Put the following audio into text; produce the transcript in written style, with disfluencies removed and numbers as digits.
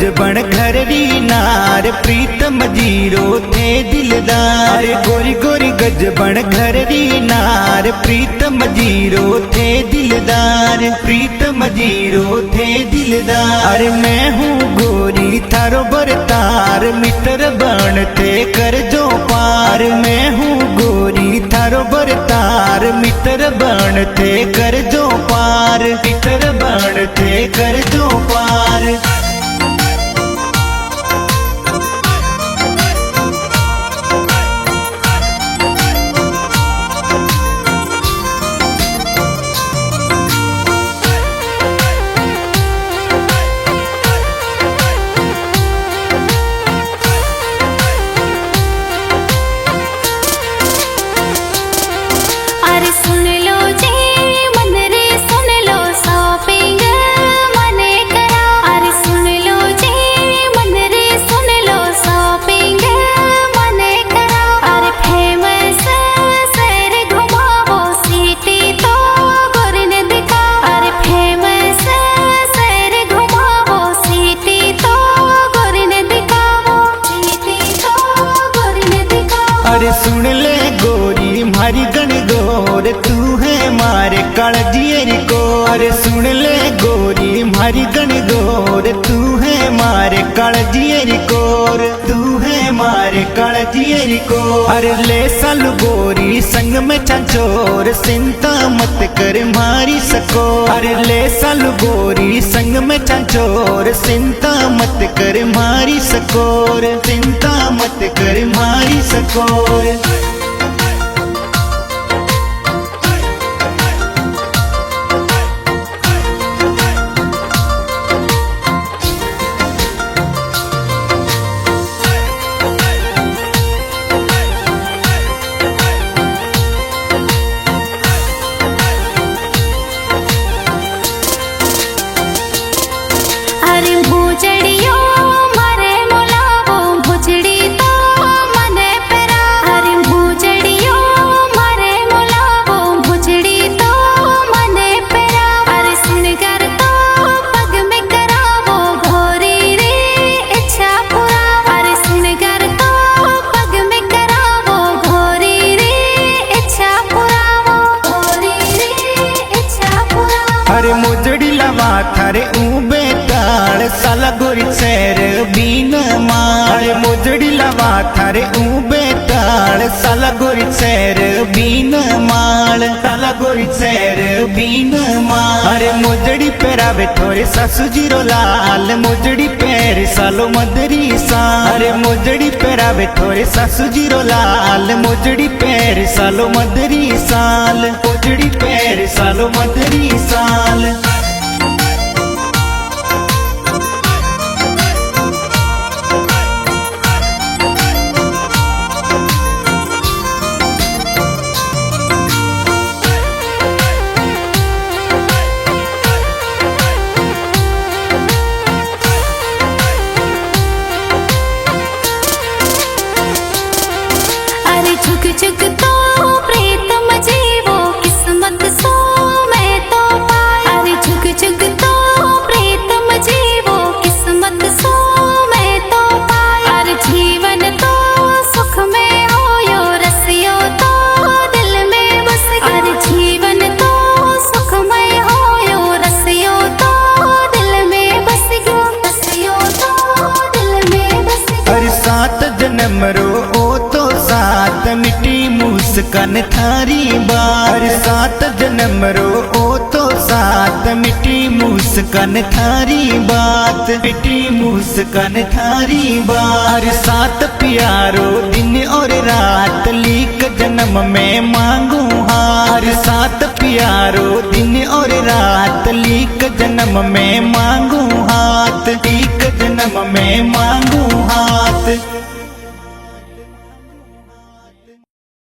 गजबण घर री नार प्रीतम जीरो थे दिलदार। गोरी गोरी गजबण घर री नार प्रीतम जीरो थे दिलदार। प्रीतम जीरो थे दिलदार। मैं हूँ गोरी थारो बरतार मित्र बन थे कर जो पार। मैं हूँ गोरी थारो बरतार मित्र बन थे कर जो पार। मित्र बन थे कर जो पार। सुन लो जी मन रे सुन लो शॉपिंग मने करा। अरे सुन लो जी मन रे सुन लो शॉपिंग मने करा। अरे फेमस शहर घुमावो सिटी तो गोरन दिखा। अरे फेमस शहर घुमावो सिटी तो गोरन दिखावो। सिटी तो गोरन दिखावो। अरे सुन ले गोरी मारी गणगौर तू है मारे कालजियरी को। अरे सुन ले गोरी मारी गणगौर तू है मारे कालजियरी कोर। तू है मारे कालजियरी को। अरे ले साल गोरी संग में चाचोर चिंता मत कर मारी सको। अरे ले साल गोरी संग में चाचोर चिंता मत कर मारी सकोर। चिंता मत कर मारी सकोर। अरे भुजड़ियो मारे मोलावो भुजड़ी तो मने पेरा। अरे भुजड़ियो मारे मोलावो भुजड़ी तो मने पेरा। अरे सिनगर तो पग में करावो घोरी रे इच्छा पूरा। अरे सिनगर तो पग में करावो घोरी रे इच्छा पुरावो। घोरी रे इच्छा पुरा। अरे मुजड़ी लवा थारे ऊबे साला गोरी सैर बीन मार। मुजड़ी लवा थारे ऊबे ताल साला गोरी सैर बीन माल। साला गोरी सैर बीन माल। अरे मुजड़ी पैरावे थोड़े सासू जीरो लाल। मुजड़ी पैर सालो मदरी साल। अरे मुजड़ी पैरावे थोड़े सासू जीरो लाल। मुजड़ी पैर सालो मदरी साल। मुजड़ी पैर सालो मदरी साल। अरे झुक झुक तो प्रीतम जीवो किस्मत सो मैं तो पाई। अरे झुक झुक तो प्रीतम जीवो किस्मत सो मैं तो पाई। अरे जीवन तो सुख में होयो रसियो तो दिल में बस। अरे जीवन तो सुखमय होयो रसियो तो दिल में बस गयो। रसियो तो दिल में बस गयो। अरे सात जन्म रो ओ तो सात मिट्टी मुस्कान थारी बार। सात जन्म रो ओ तो सात मिट्टी मुस्कान थारी बात। मिट्टी मुस्कान थारी बार। सात प्यारो दिन और रात लीक जन्म में मांगू हार। सात प्यारो दिन और रात लीक जन्म में मांगू हाथ। लीक जन्म में